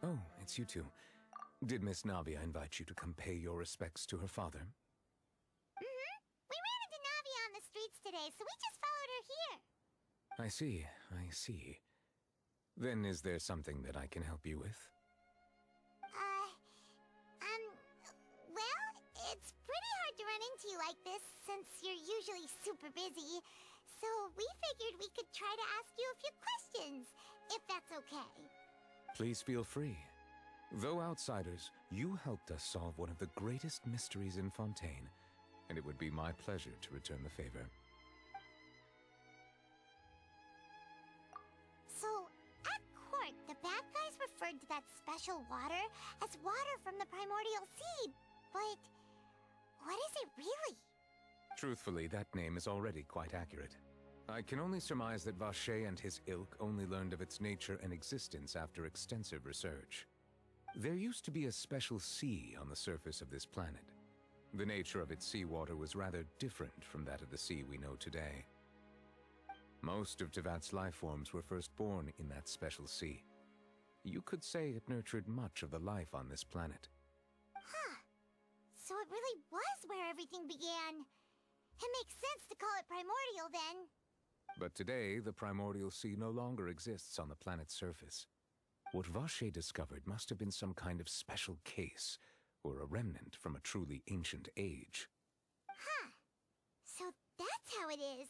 Oh, it's you two. Did Miss Navia invite you to come pay your respects to her father? Mm-hmm. We ran into Navia on the streets today, so we just followed her here. I see, I see. Then is there something that I can help you with? Well, it's pretty hard to run into you like this since you're usually super busy. So we figured we could try to ask you a few questions, if that's okay. Please feel free. Though outsiders, you helped us solve one of the greatest mysteries in Fontaine, and it would be my pleasure to return the favor. So, at court, the bad guys referred to that special water as water from the primordial sea, but what is it really? Truthfully, that name is already quite accurate. I can only surmise that Vacher and his ilk only learned of its nature and existence after extensive research. There used to be a special sea on the surface of this planet. The nature of its seawater was rather different from that of the sea we know today. Most of Tevat's life forms were first born in that special sea. You could say it nurtured much of the life on this planet. Huh. So it really was where everything began. It makes sense to call it primordial then. But today, the primordial sea no longer exists on the planet's surface. What Vacher discovered must have been some kind of special case, or a remnant from a truly ancient age. Huh. So that's how it is.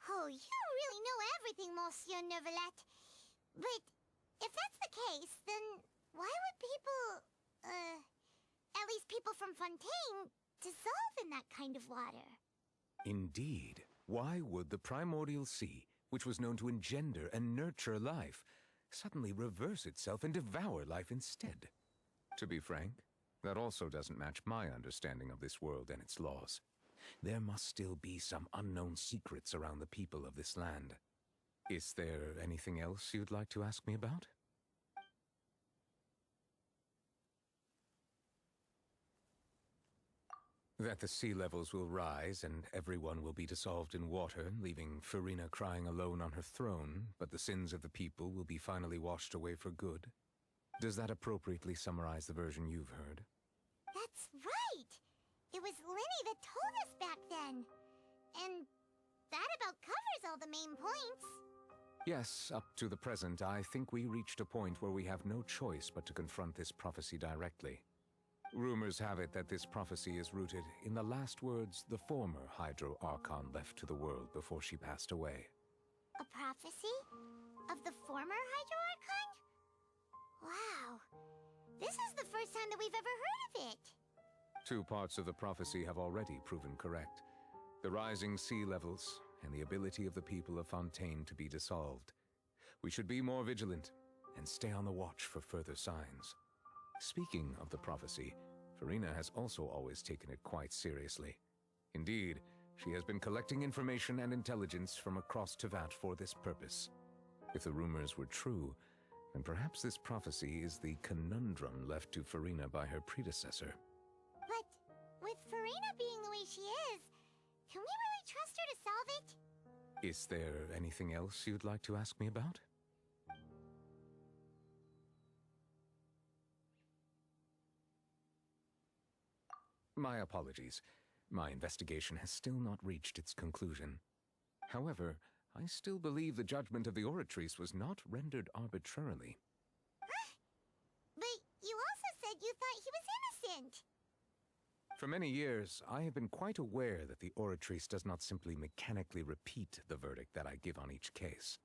Oh, you really know everything, Monsieur Neuvillette. But if that's the case, then why would people, at least people from Fontaine, dissolve in that kind of water? Indeed. Why would the primordial sea, which was known to engender and nurture life, suddenly reverse itself and devour life instead? To be frank, that also doesn't match my understanding of this world and its laws. There must still be some unknown secrets around the people of this land. Is there anything else you'd like to ask me about? That the sea levels will rise and everyone will be dissolved in water, leaving Farina crying alone on her throne, but the sins of the people will be finally washed away for good. Does that appropriately summarize the version you've heard? That's right! It was Linny that told us back then. And that about covers all the main points. Yes, up to the present, I think we reached a point where we have no choice but to confront this prophecy directly. Rumors have it that this prophecy is rooted in the last words the former Hydro Archon left to the world before she passed away. A prophecy? Of the former Hydro Archon? Wow. This is the first time that we've ever heard of it. Two parts of the prophecy have already proven correct. The rising sea levels and the ability of the people of Fontaine to be dissolved. We should be more vigilant and stay on the watch for further signs. Speaking of the prophecy, Farina has also always taken it quite seriously. Indeed, she has been collecting information and intelligence from across Tevat for this purpose. If the rumors were true, then perhaps this prophecy is the conundrum left to Farina by her predecessor. But with Farina being the way she is, can we really trust her to solve it? Is there anything else you'd like to ask me about? My apologies. My investigation has still not reached its conclusion. However, I still believe the judgment of the Oratrice was not rendered arbitrarily. Huh? But you also said you thought he was innocent. For many years, I have been quite aware that the Oratrice does not simply mechanically repeat the verdict that I give on each case.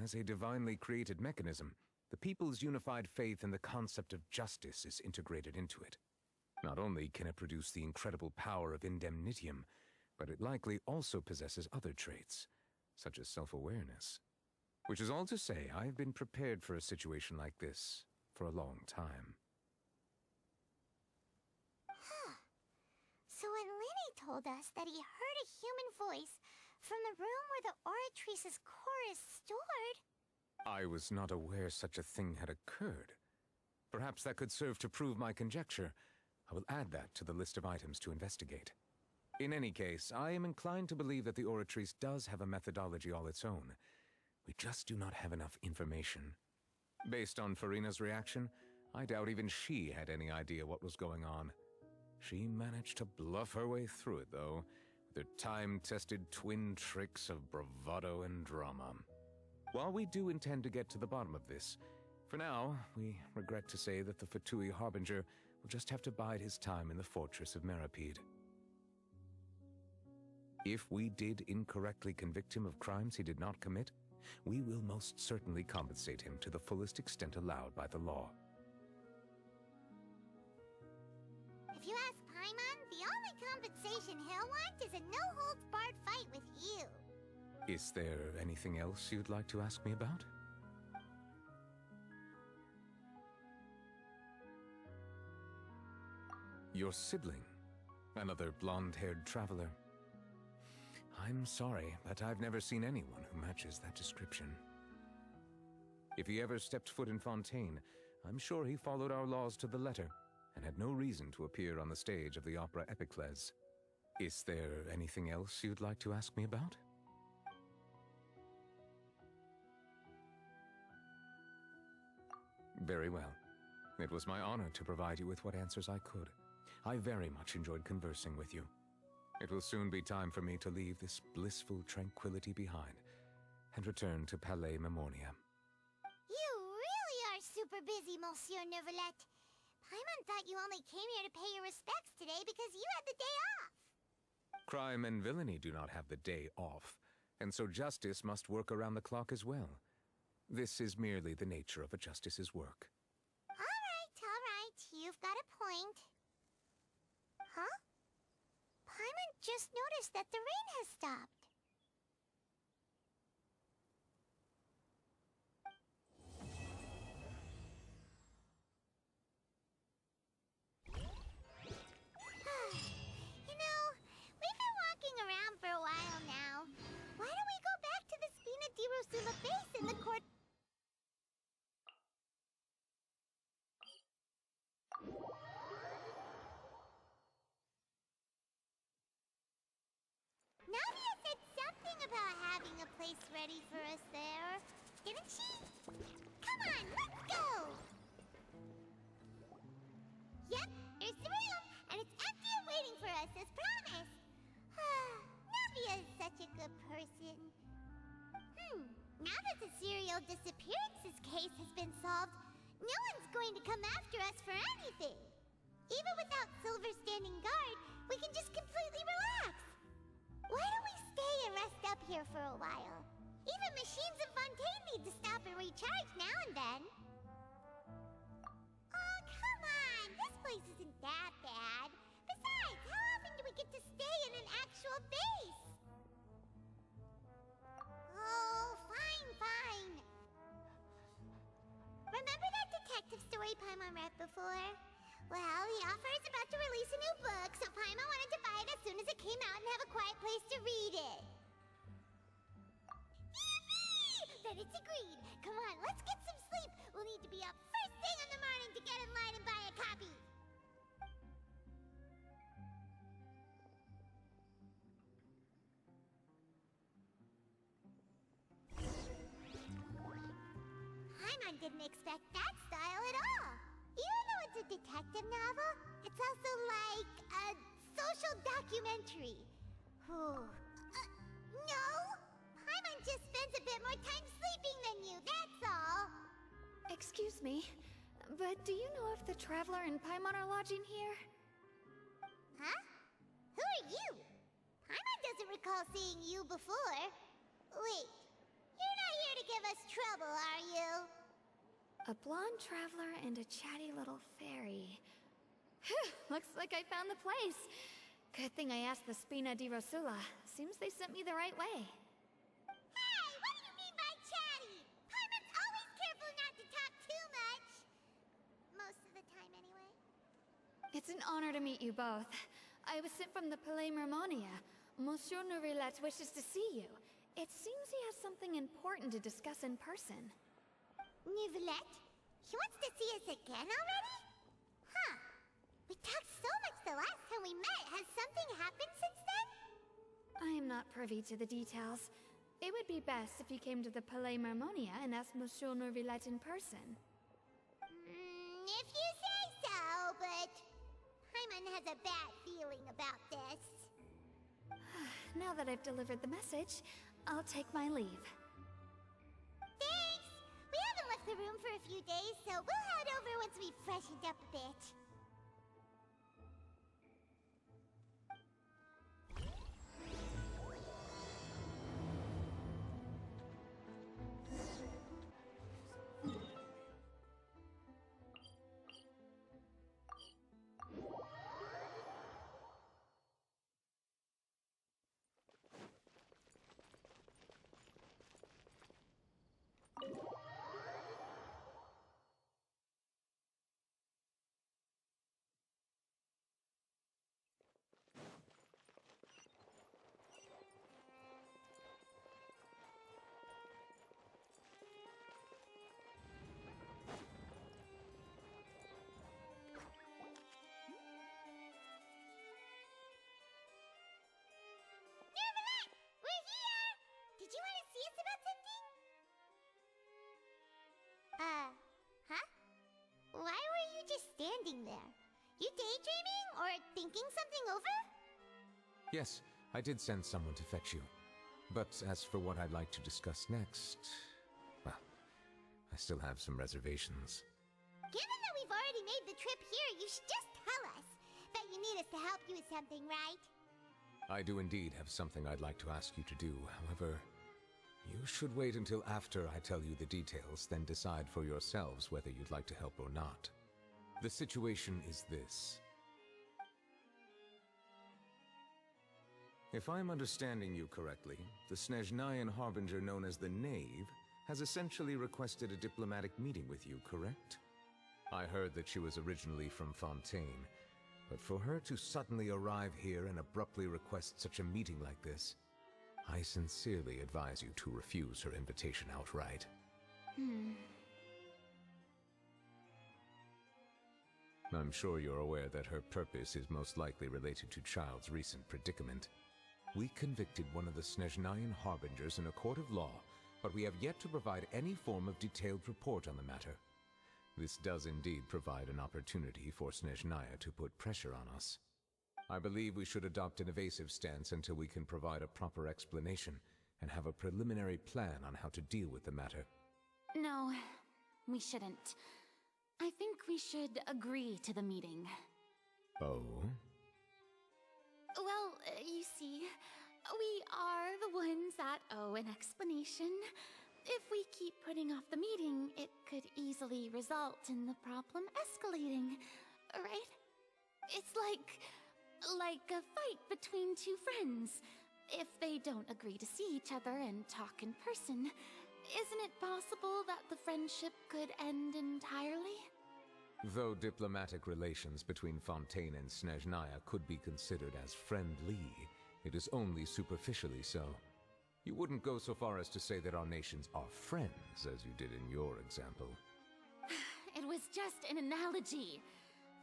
As a divinely created mechanism, the people's unified faith in the concept of justice is integrated into it. Not only can it produce the incredible power of indemnitium, but it likely also possesses other traits, such as self-awareness. Which is all to say, I have been prepared for a situation like this for a long time. Huh. So when Linny told us that he heard a human voice from the room where the Oratrice's core is stored... I was not aware such a thing had occurred. Perhaps that could serve to prove my conjecture. I will add that to the list of items to investigate. In any case, I am inclined to believe that the Oratrice does have a methodology all its own. We just do not have enough information. Based on Farina's reaction, I doubt even she had any idea what was going on. She managed to bluff her way through it, though, with her time-tested twin tricks of bravado and drama. While we do intend to get to the bottom of this, for now, we regret to say that the Fatui Harbinger will just have to bide his time in the fortress of Meripede. If we did incorrectly convict him of crimes he did not commit, we will most certainly compensate him to the fullest extent allowed by the law. If you ask Paimon, the only compensation he'll want is a no-holds-barred fight with you. Is there anything else you'd like to ask me about? Your sibling, another blonde-haired traveler. I'm sorry, but I've never seen anyone who matches that description. If he ever stepped foot in Fontaine, I'm sure he followed our laws to the letter and had no reason to appear on the stage of the opera Epicles. Is there anything else you'd like to ask me about? Very well. It was my honor to provide you with what answers I could. I very much enjoyed conversing with you. It will soon be time for me to leave this blissful tranquility behind and return to Palais Memonia. You really are super busy, Monsieur Neuvillette. Paimon thought you only came here to pay your respects today because you had the day off. Crime and villainy do not have the day off, and so justice must work around the clock as well. This is merely the nature of a justice's work. All right, you've got a point. Huh? Paimon just noticed that the rain has stopped. You know, we've been walking around for a while now. Why don't we go back to the Spina di Rosula base in the court? Nadia said something about having a place ready for us there, didn't she? Come on, let's go! Yep, here's the room, and it's empty and waiting for us as promised. Nadia is such a good person. Now that the serial disappearances case has been solved, no one's going to come after us for anything. Even without Silver standing guard, we can just completely relax. Why don't we stay and rest up here for a while? Even machines in Fontaine need to stop and recharge now and then. Oh, come on! This place isn't that bad. Besides, how often do we get to stay in an actual base? Oh, fine. Remember that detective story Paimon read before? Well, the author is about to release a new book, so Paimon wanted to buy it as soon as it came out and have a quiet place to read it. Yippee! Then it's agreed. Come on, let's get some sleep. We'll need to be up first thing in the morning to get in line and buy a copy. Paimon didn't expect that style at all. Even though it's a detective novel, it's also like a social documentary. No! Paimon just spends a bit more time sleeping than you, that's all. Excuse me, but do you know if the Traveler and Paimon are lodging here? Huh? Who are you? Paimon doesn't recall seeing you before. Wait, you're not here to give us trouble, are you? A blonde traveler and a chatty little fairy. Phew, looks like I found the place. Good thing I asked the Spina di Rosula. Seems they sent me the right way. Hey, what do you mean by chatty? Paimon's always careful not to talk too much. Most of the time, anyway. It's an honor to meet you both. I was sent from the Palais Mermonia. Monsieur Neuvillette wishes to see you. It seems he has something important to discuss in person. Neuvillette? He wants to see us again already? Huh. We talked so much the last time we met. Has something happened since then? I am not privy to the details. It would be best if you came to the Palais Marmonia and asked Monsieur Neuvillette in person. If you say so, but Paimon has a bad feeling about this. Now that I've delivered the message, I'll take my leave. Thanks! We haven't left the room for a few days, so we'll head over once we've freshened up a bit. Did you want to see us about something? Huh? Why were you just standing there? You daydreaming or thinking something over? Yes, I did send someone to fetch you. But as for what I'd like to discuss next, well, I still have some reservations. Given that we've already made the trip here, you should just tell us. Bet you need us to help you with something, right? I do indeed have something I'd like to ask you to do. However, you should wait until after I tell you the details, then decide for yourselves whether you'd like to help or not. The situation is this. If I'm understanding you correctly, the Snezhnayan harbinger known as the Knave has essentially requested a diplomatic meeting with you, correct? I heard that she was originally from Fontaine, but for her to suddenly arrive here and abruptly request such a meeting like this, I sincerely advise you to refuse her invitation outright. I'm sure you're aware that her purpose is most likely related to Child's recent predicament. We convicted one of the Snezhnayan harbingers in a court of law, but we have yet to provide any form of detailed report on the matter. This does indeed provide an opportunity for Snezhnaya to put pressure on us. I believe we should adopt an evasive stance until we can provide a proper explanation and have a preliminary plan on how to deal with the matter. No, we shouldn't. I think we should agree to the meeting. Oh? Well, you see, we are the ones that owe an explanation. If we keep putting off the meeting, it could easily result in the problem escalating, right? It's like a fight between two friends. If they don't agree to see each other and talk in person, isn't it possible that the friendship could end entirely? Though diplomatic relations between Fontaine and Snezhnaya could be considered as friendly, it is only superficially so. You wouldn't go so far as to say that our nations are friends, as you did in your example. It was just an analogy.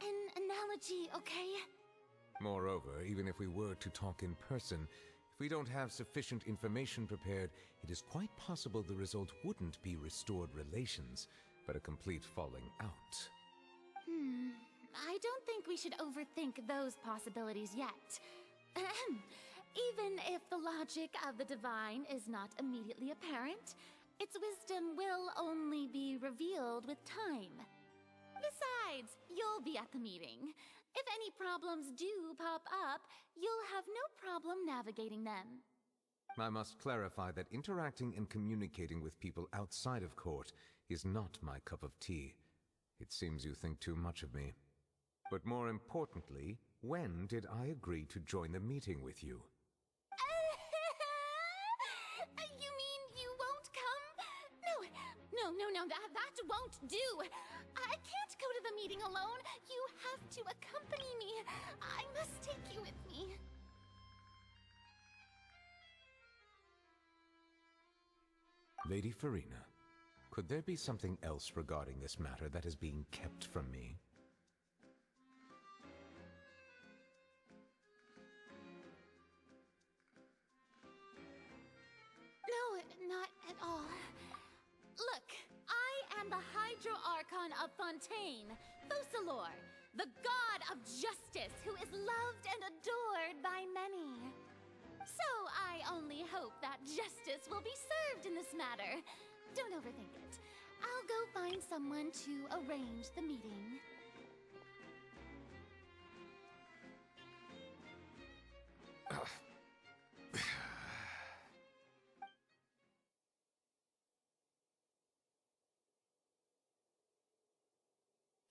An analogy, okay? Moreover, even if we were to talk in person, if we don't have sufficient information prepared, it is quite possible the result wouldn't be restored relations, but a complete falling out. I don't think we should overthink those possibilities yet. Ahem. Even if the logic of the divine is not immediately apparent, its wisdom will only be revealed with time. Besides, you'll be at the meeting. If any problems do pop up, you'll have no problem navigating them. I must clarify that interacting and communicating with people outside of court is not my cup of tea. It seems you think too much of me. But more importantly, when did I agree to join the meeting with you? You mean you won't come? No, that won't do. I can't go to the meeting alone. You have to accompany me. I must take you with me. Lady Farina, could there be something else regarding this matter that is being kept from me? No, not at all. Look, I am the Hydro Archon of Fontaine, Focalor, the god of justice who is loved and adored by many. So I only hope that justice will be served in this matter. Don't overthink it. I'll go find someone to arrange the meeting.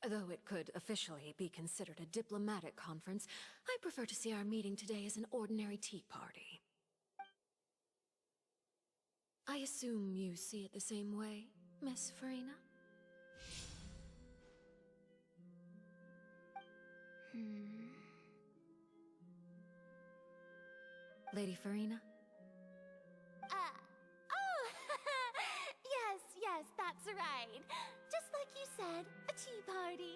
Though it could officially be considered a diplomatic conference, I prefer to see our meeting today as an ordinary tea party. I assume you see it the same way, Miss Farina? Lady Farina? Oh, yes, that's right. Just like you said, a tea party.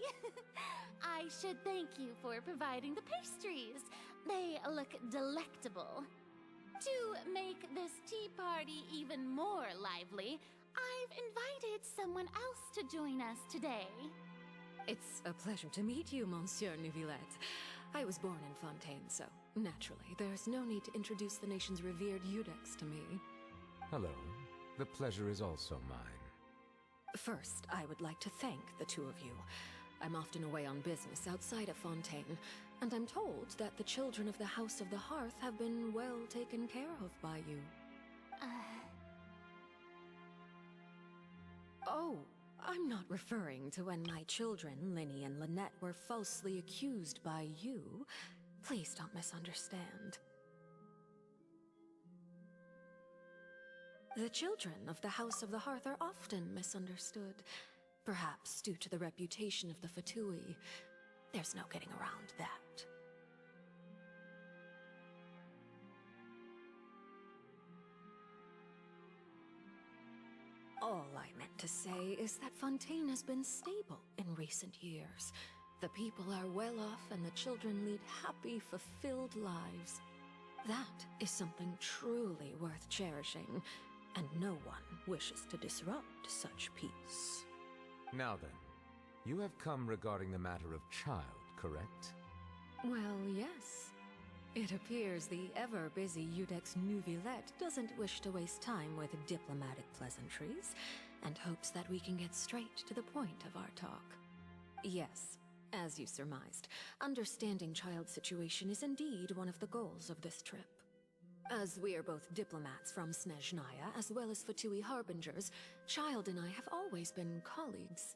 I should thank you for providing the pastries. They look delectable. To make this tea party even more lively, I've invited someone else to join us today. It's a pleasure to meet you, Monsieur Neuvillette. I was born in Fontaine, so naturally, there's no need to introduce the nation's revered Eudex to me. Hello. The pleasure is also mine. First, I would like to thank the two of you. I'm often away on business outside of Fontaine, and I'm told that the children of the House of the Hearth have been well taken care of by you. Oh, I'm not referring to when my children, Linny and Lynette, were falsely accused by you. Please don't misunderstand. The children of the House of the Hearth are often misunderstood, perhaps due to the reputation of the Fatui. There's no getting around that. All I meant to say is that Fontaine has been stable in recent years. The people are well off and the children lead happy, fulfilled lives. That is something truly worth cherishing, and no one wishes to disrupt such peace. Now then, you have come regarding the matter of child, correct? Well, yes. It appears the ever-busy Eudex Neuvillette doesn't wish to waste time with diplomatic pleasantries, and hopes that we can get straight to the point of our talk. Yes, as you surmised, understanding child's situation is indeed one of the goals of this trip. As we are both diplomats from Snezhnaya, as well as Fatui harbingers, Child and I have always been colleagues.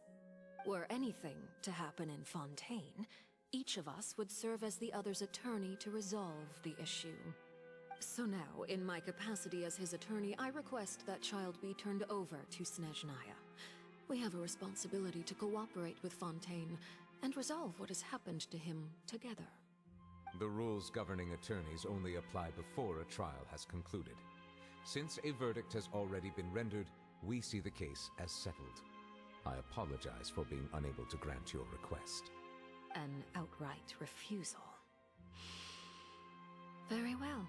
Were anything to happen in Fontaine, each of us would serve as the other's attorney to resolve the issue. So now, in my capacity as his attorney, I request that Child be turned over to Snezhnaya. We have a responsibility to cooperate with Fontaine and resolve what has happened to him together. The rules governing attorneys only apply before a trial has concluded. Since a verdict has already been rendered, we see the case as settled. I apologize for being unable to grant your request. An outright refusal. Very well.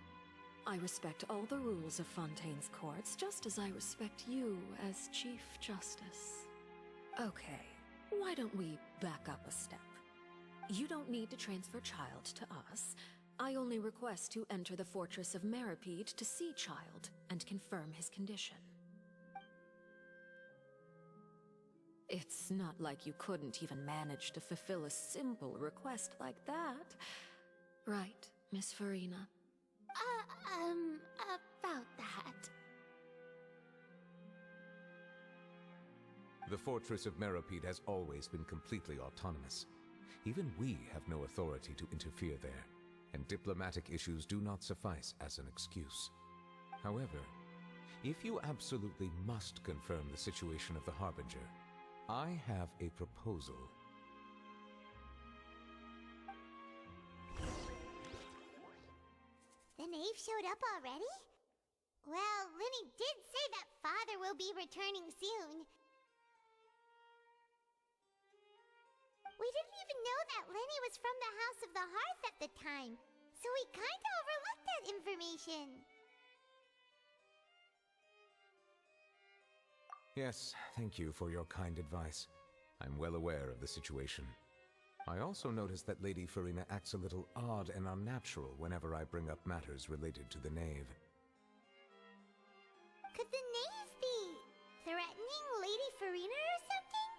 I respect all the rules of Fontaine's courts, just as I respect you as Chief Justice. Okay, why don't we back up a step? You don't need to transfer Child to us. I only request to enter the Fortress of Meripede to see Child and confirm his condition. It's not like you couldn't even manage to fulfill a simple request like that. Right, Miss Farina? About that. The Fortress of Meripede has always been completely autonomous. Even we have no authority to interfere there, and diplomatic issues do not suffice as an excuse. However, if you absolutely must confirm the situation of the Harbinger, I have a proposal. The knave showed up already? Well, Linny did say that Father will be returning soon. We didn't even know that Lenny was from the House of the Hearth at the time, so we kinda overlooked that information. Yes, thank you for your kind advice. I'm well aware of the situation. I also noticed that Lady Farina acts a little odd and unnatural whenever I bring up matters related to the Knave. Could the Knave be threatening Lady Farina or something?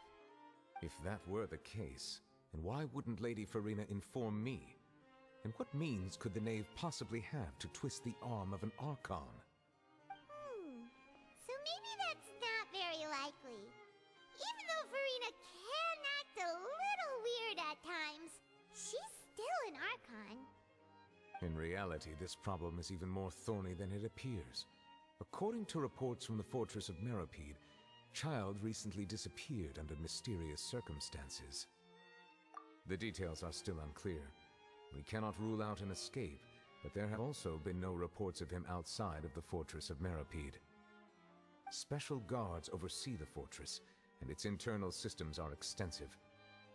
If that were the case, then why wouldn't Lady Farina inform me? And what means could the Knave possibly have to twist the arm of an Archon? So maybe that's not very likely. Even though Farina can act a little weird at times, she's still an Archon. In reality, this problem is even more thorny than it appears. According to reports from the fortress of Meropide, Child recently disappeared under mysterious circumstances. The details are still unclear. We cannot rule out an escape, but there have also been no reports of him outside of the fortress of Meropide. Special guards oversee the fortress, and its internal systems are extensive.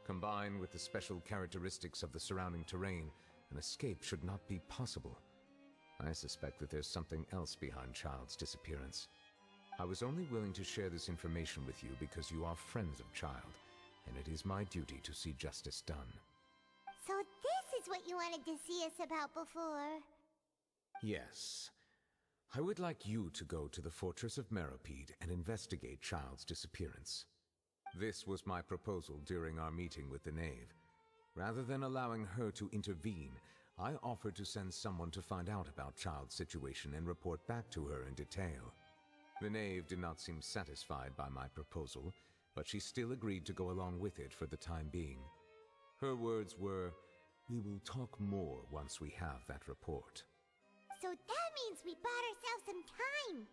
Combined with the special characteristics of the surrounding terrain, an escape should not be possible. I suspect that there's something else behind Child's disappearance. I was only willing to share this information with you because you are friends of Child, and it is my duty to see justice done. So this is what you wanted to see us about before. Yes. I would like you to go to the fortress of Meropide and investigate Child's disappearance. This was my proposal during our meeting with the Knave. Rather than allowing her to intervene, I offered to send someone to find out about Child's situation and report back to her in detail. The Knave did not seem satisfied by my proposal, but she still agreed to go along with it for the time being. Her words were, "We will talk more once we have that report." So that means we bought ourselves some time.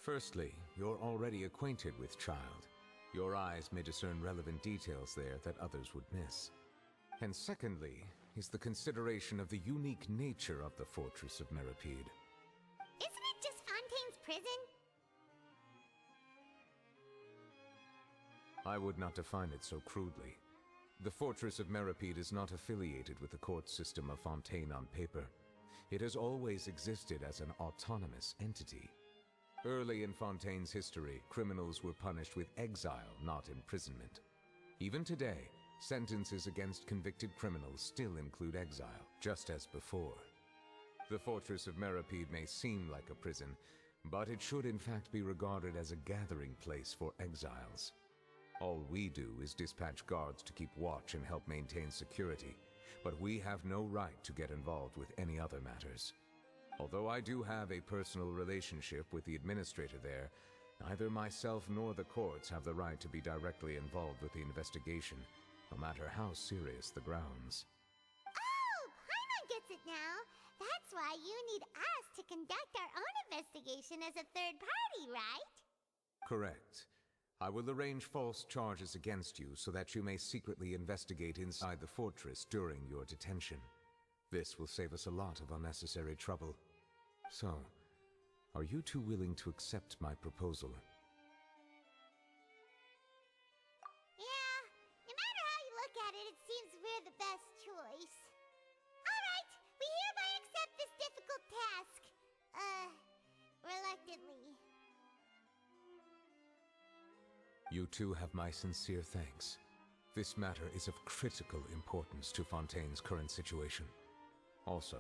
Firstly, you're already acquainted with Child. Your eyes may discern relevant details there that others would miss. And secondly, is the consideration of the unique nature of the fortress of Meropide. Isn't it just Fontaine's prison? I would not define it so crudely. The fortress of Meropide is not affiliated with the court system of Fontaine on paper. It has always existed as an autonomous entity. Early in Fontaine's history, criminals were punished with exile, not imprisonment. Even today, sentences against convicted criminals still include exile, just as before. The fortress of Meropide may seem like a prison, but it should in fact be regarded as a gathering place for exiles. All we do is dispatch guards to keep watch and help maintain security, but we have no right to get involved with any other matters. Although I do have a personal relationship with the administrator there, neither myself nor the courts have the right to be directly involved with the investigation, no matter how serious the grounds. Oh, Paimon gets it now. That's why you need us to conduct our own investigation as a third party, right? Correct. I will arrange false charges against you so that you may secretly investigate inside the fortress during your detention. This will save us a lot of unnecessary trouble. So, are you two willing to accept my proposal? Yeah, no matter how you look at it, it seems we're the best choice. Alright, we hereby accept this difficult task. Reluctantly. You two have my sincere thanks. This matter is of critical importance to Fontaine's current situation. Also,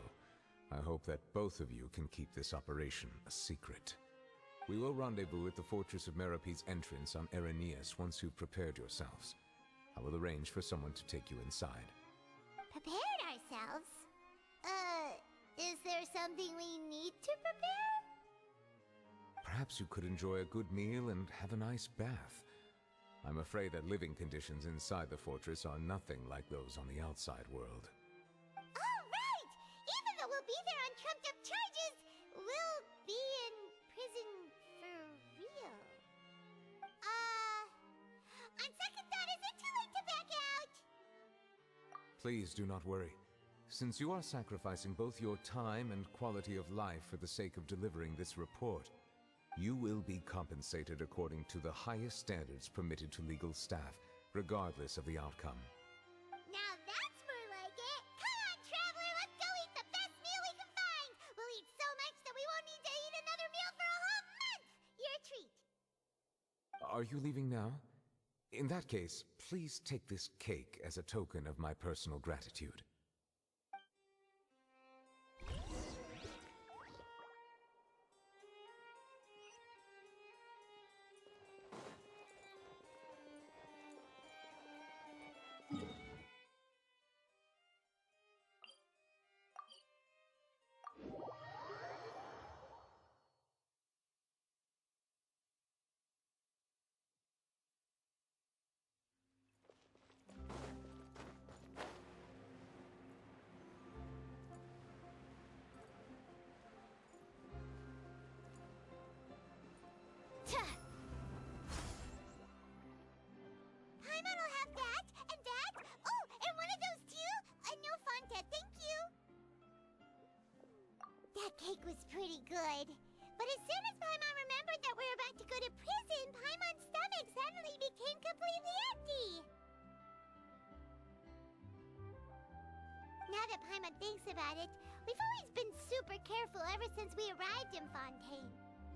I hope that both of you can keep this operation a secret. We will rendezvous at the Fortress of Meropide's entrance on Erinius once you've prepared yourselves. I will arrange for someone to take you inside. Prepared ourselves? Is there something we need to prepare? Perhaps you could enjoy a good meal and have a nice bath. I'm afraid that living conditions inside the fortress are nothing like those on the outside world. Oh, right! Even though we'll be there on trumped-up charges, we'll be in prison for real. On second thought, is it too late to back out? Please do not worry. Since you are sacrificing both your time and quality of life for the sake of delivering this report, you will be compensated according to the highest standards permitted to legal staff, regardless of the outcome. Now that's more like it! Come on, traveler, let's go eat the best meal we can find! We'll eat so much that we won't need to eat another meal for a whole month! Are you leaving now? In that case, please take this cake as a token of my personal gratitude. Paimon will have that, and that. Oh, and one of those too. No Fanta, thank you. That cake was pretty good. But as soon as Paimon remembered that we were about to go to prison, Paimon's stomach suddenly became completely empty. Now that Paimon thinks about it, we've always been super careful ever since we arrived in Fontaine.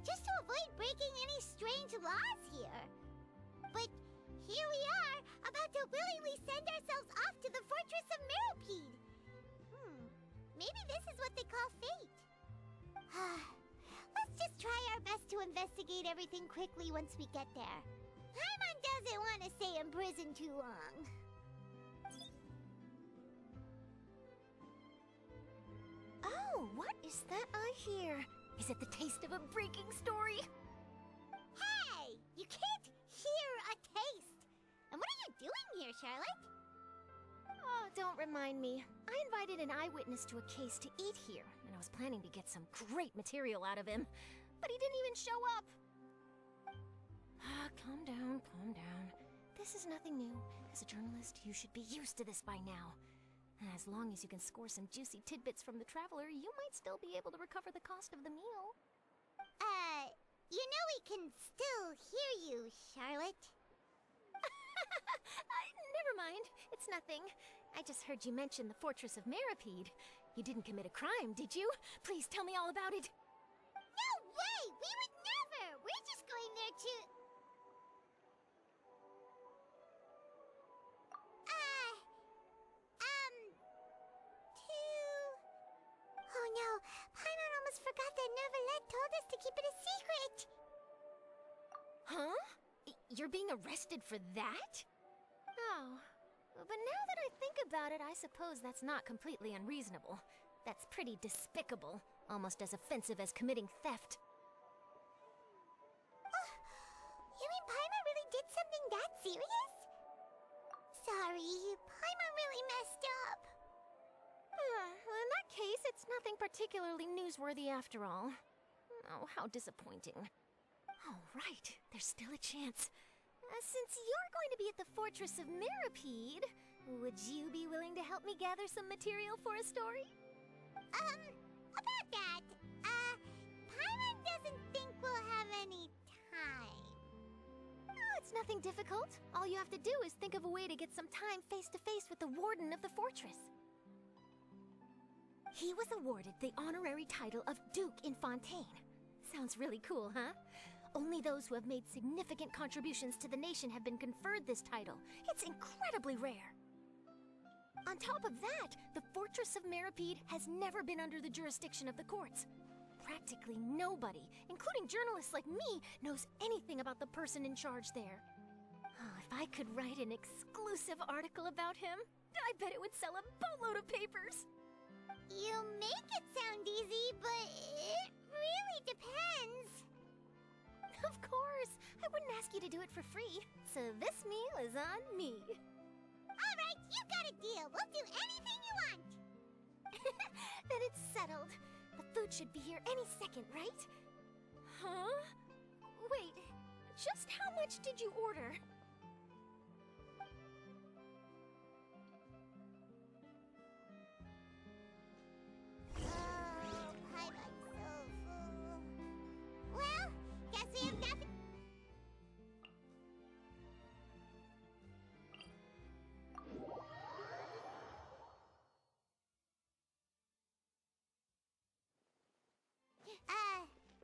Just to avoid breaking any strange laws here. But here we are, about to willingly send ourselves off to the Fortress of Mirapede. Maybe this is what they call fate. Let's just try our best to investigate everything quickly once we get there. Paimon doesn't want to stay in prison too long. Oh, what is that I hear? Is it the taste of a breaking story? Hey! You can't hear a taste! And what are you doing here, Charlotte? Oh, don't remind me. I invited an eyewitness to a case to eat here, and I was planning to get some great material out of him. But he didn't even show up. Calm down, calm down. This is nothing new. As a journalist, you should be used to this by now. As long as you can score some juicy tidbits from the Traveler, you might still be able to recover the cost of the meal. You know we can still hear you, Charlotte. Never mind. It's nothing. I just heard you mention the Fortress of Mirapede. You didn't commit a crime, did you? Please tell me all about it. No way! We would never! We're just going there to... Oh no, Paimon almost forgot that Neuvillette told us to keep it a secret! Huh? You're being arrested for that? Oh. But now that I think about it, I suppose that's not completely unreasonable. That's pretty despicable. Almost as offensive as committing theft. You mean Paimon really did something that serious? Sorry, Paimon really messed up. Well, in that case, it's nothing particularly newsworthy after all. Oh, how disappointing. Oh, right. There's still a chance. Since you're going to be at the Fortress of Mirapede, would you be willing to help me gather some material for a story? About that, Paimon doesn't think we'll have any time. Oh, it's nothing difficult. All you have to do is think of a way to get some time face-to-face with the Warden of the Fortress. He was awarded the honorary title of Duke in Fontaine. Sounds really cool, huh? Only those who have made significant contributions to the nation have been conferred this title. It's incredibly rare. On top of that, the Fortress of Mirapede has never been under the jurisdiction of the courts. Practically nobody, including journalists like me, knows anything about the person in charge there. Oh, if I could write an exclusive article about him, I bet it would sell a boatload of papers. You make it sound easy, but it really depends. Of course! I wouldn't ask you to do it for free, so this meal is on me. Alright, you got a deal. We'll do anything you want. Then it's settled. The food should be here any second, right? Huh? Wait, just how much did you order? Oh, Paimon's so full. Well, guess we have nothing.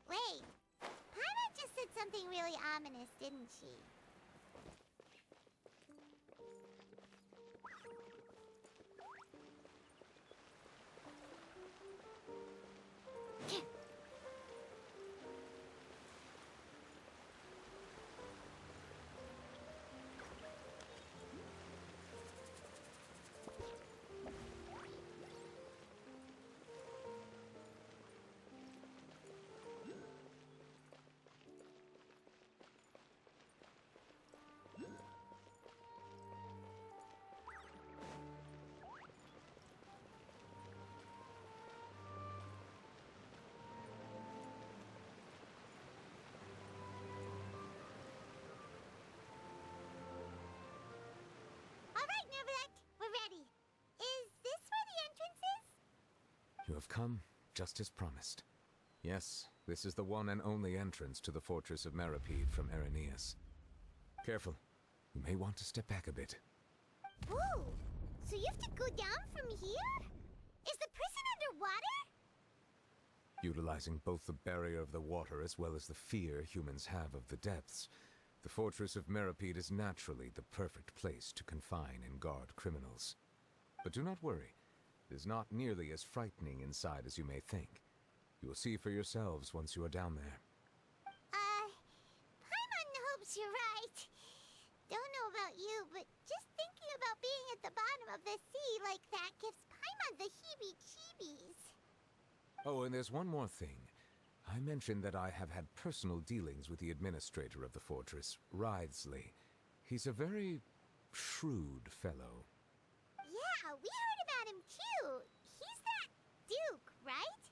Wait. Paimon just said something really ominous, didn't she? You have come, just as promised. Yes, this is the one and only entrance to the fortress of Meripede from Irenaeus. Careful. You may want to step back a bit. Whoa! So you have to go down from here? Is the prison underwater? Utilizing both the barrier of the water as well as the fear humans have of the depths, the fortress of Meripede is naturally the perfect place to confine and guard criminals. But do not worry. It is not nearly as frightening inside as you may think. You will see for yourselves once you are down there. Paimon hopes you're right. Don't know about you, but just thinking about being at the bottom of the sea like that gives Paimon the heebie-jeebies. Oh, and there's one more thing. I mentioned that I have had personal dealings with the administrator of the fortress, Writhsley. He's a very shrewd fellow. Yeah, we heard about him too. He's that Duke, right?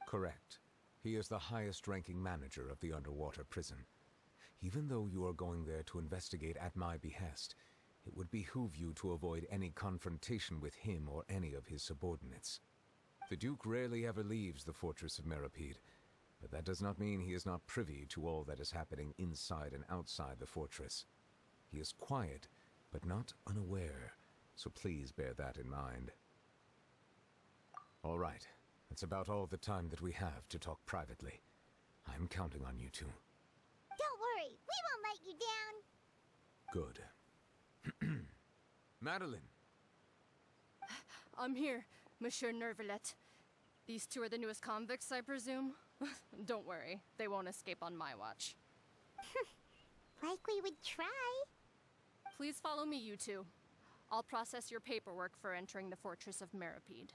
Correct. He is the highest-ranking manager of the underwater prison. Even though you are going there to investigate at my behest, it would behoove you to avoid any confrontation with him or any of his subordinates. The Duke rarely ever leaves the fortress of Meripede, but that does not mean he is not privy to all that is happening inside and outside the fortress. He is quiet, but not unaware, so please bear that in mind. All right, that's about all the time that we have to talk privately. I'm counting on you two. Don't worry, we won't let you down. Good. Madeline! I'm here, Monsieur Nervalet. These two are the newest convicts, I presume? Don't worry, they won't escape on my watch. Like we would try. Please follow me, you two. I'll process your paperwork for entering the Fortress of Meripede.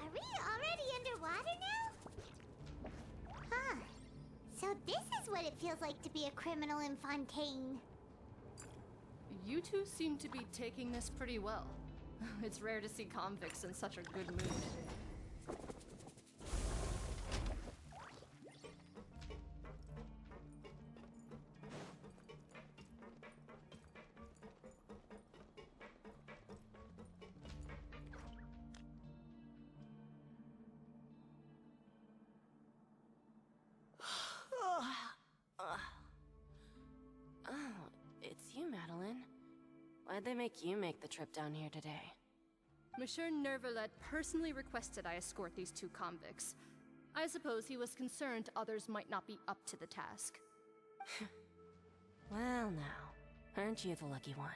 Are we already underwater now? Huh. So this is what it feels like to be a criminal in Fontaine. You two seem to be taking this pretty well. It's rare to see convicts in such a good mood. Oh, it's you, Madeline. Why'd they make you make the trip down here today? Monsieur Nervalet personally requested I escort these two convicts. I suppose he was concerned others might not be up to the task. Well now, aren't you the lucky one?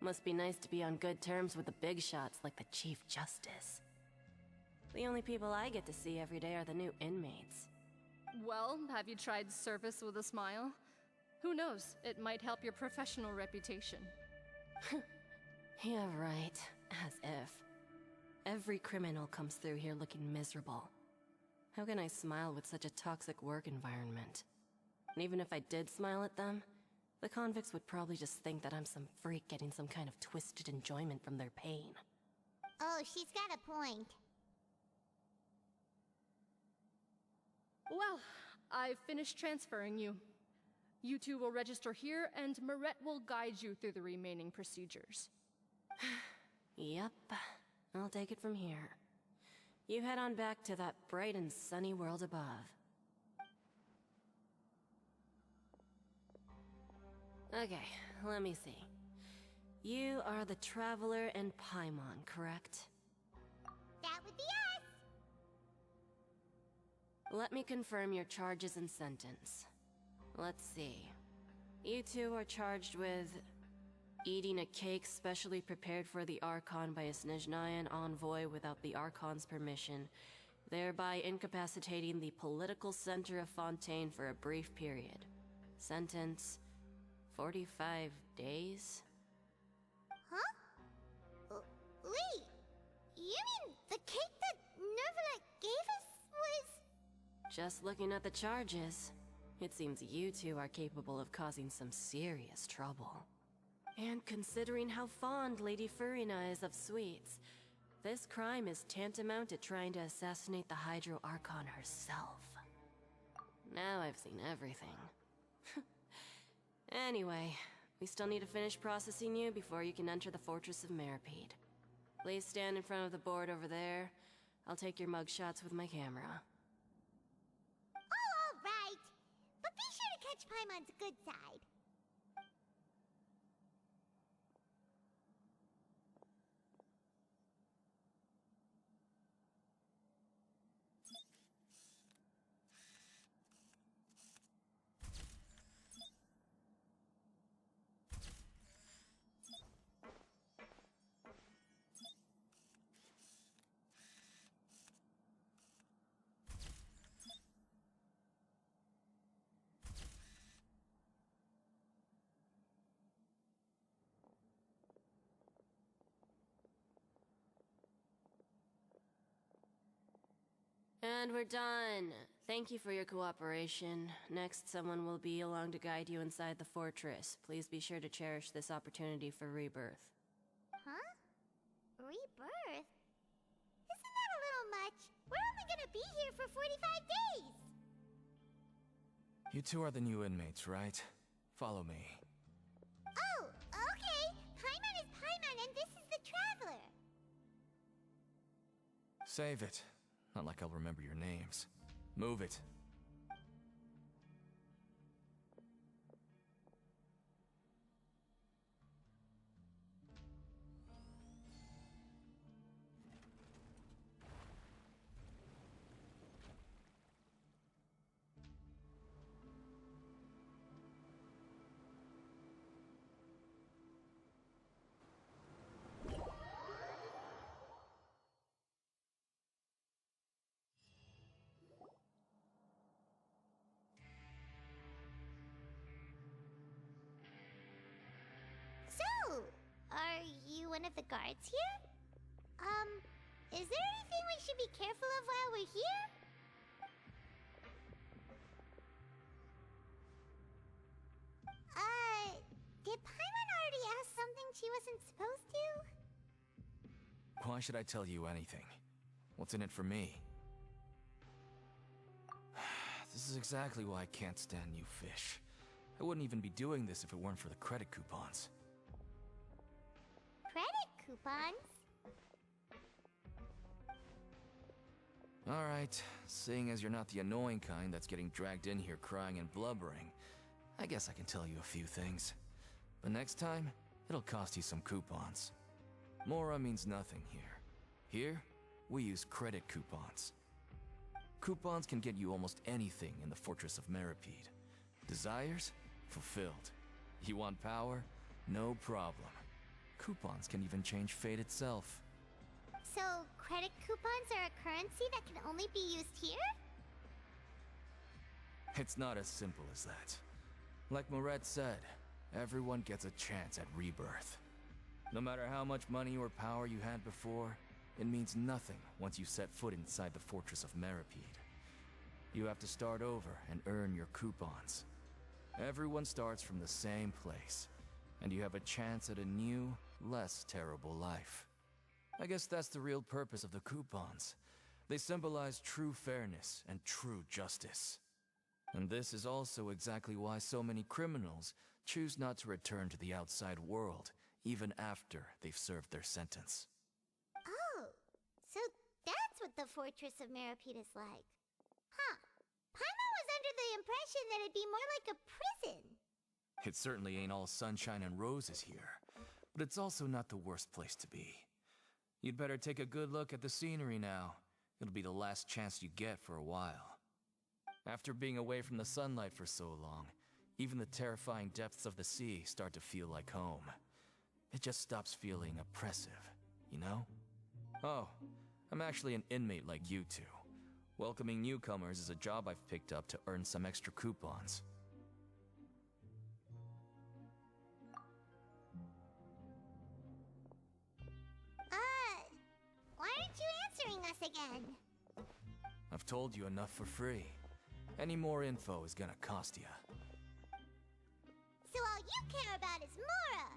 Must be nice to be on good terms with the big shots like the Chief Justice. The only people I get to see every day are the new inmates. Well, have you tried service with a smile? Who knows, it might help your professional reputation. Yeah, right. As if. Every criminal comes through here looking miserable. How can I smile with such a toxic work environment? And even if I did smile at them, the convicts would probably just think that I'm some freak getting some kind of twisted enjoyment from their pain. Oh, she's got a point. Well, I've finished transferring you. You two will register here, and Marette will guide you through the remaining procedures. Yep, I'll take it from here. You head on back to that bright and sunny world above. Okay, let me see. You are the Traveler and Paimon, correct? That would be us! Let me confirm your charges and sentence. Let's see. You two are charged with eating a cake specially prepared for the Archon by a Snezhnayan envoy without the Archon's permission, thereby incapacitating the political center of Fontaine for a brief period. Sentence: 45 days? Huh? Wait, you mean the cake that Nervalet gave us was... Just looking at the charges, it seems you two are capable of causing some serious trouble. And considering how fond Lady Furina is of sweets, this crime is tantamount to trying to assassinate the Hydro Archon herself. Now I've seen everything. Anyway, we still need to finish processing you before you can enter the Fortress of Meripede. Please stand in front of the board over there. I'll take your mugshots with my camera. Oh, all right. But be sure to catch Paimon's good side. And we're done. Thank you for your cooperation. Next, someone will be along to guide you inside the fortress. Please be sure to cherish this opportunity for rebirth. Huh? Rebirth? Isn't that a little much? We're only gonna be here for 45 days! You two are the new inmates, right? Follow me. Oh, okay! Paimon is Paimon and this is the Traveler! Save it. Not like I'll remember your names. Move it. So, are you one of the guards here? Is there anything we should be careful of while we're here? Did Paimon already ask something she wasn't supposed to? Why should I tell you anything? What's in it for me? This is exactly why I can't stand you fish. I wouldn't even be doing this if it weren't for the credit coupons. Credit coupons? Alright, seeing as you're not the annoying kind that's getting dragged in here crying and blubbering, I guess I can tell you a few things. But next time, it'll cost you some coupons. Mora means nothing here. Here, we use credit coupons. Coupons can get you almost anything in the Fortress of Meripede. Desires? Fulfilled. You want power? No problem. Coupons can even change fate itself. So, credit coupons are a currency that can only be used here? It's not as simple as that. Like Moret said, everyone gets a chance at rebirth. No matter how much money or power you had before, it means nothing once you set foot inside the Fortress of Meripede. You have to start over and earn your coupons. Everyone starts from the same place, and you have a chance at a new, less terrible life. I guess that's the real purpose of the coupons. They symbolize true fairness and true justice. And this is also exactly why so many criminals choose not to return to the outside world, even after they've served their sentence. Oh, so that's what the Fortress of Meripede is like. Huh. Paimon was under the impression that it'd be more like a prison. It certainly ain't all sunshine and roses here, but it's also not the worst place to be. You'd better take a good look at the scenery now. It'll be the last chance you get for a while. After being away from the sunlight for so long, even the terrifying depths of the sea start to feel like home. It just stops feeling oppressive, you know? Oh, I'm actually an inmate like you two. Welcoming newcomers is a job I've picked up to earn some extra coupons. Why aren't you answering us again? I've told you enough for free. Any more info is gonna cost you. So all you care about is Mora!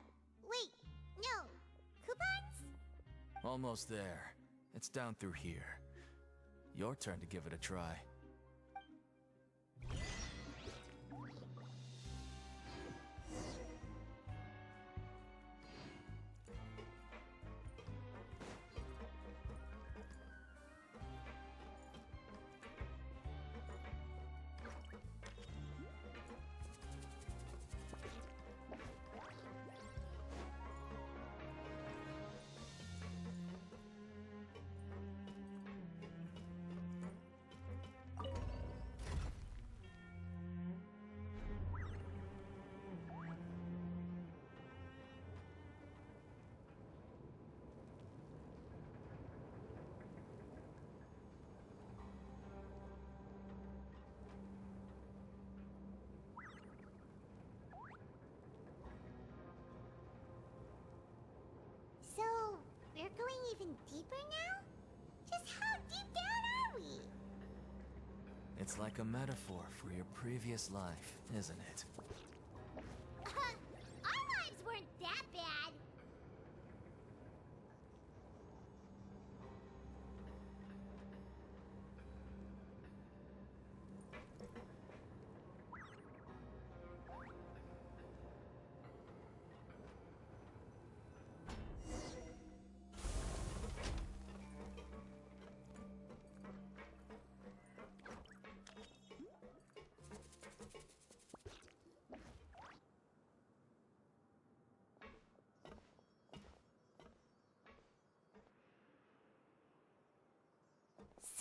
Wait, no. Coupons? Almost there. It's down through here. Your turn to give it a try. So, we're going even deeper now? Just how deep down are we? It's like a metaphor for your previous life, isn't it? Our lives weren't that bad.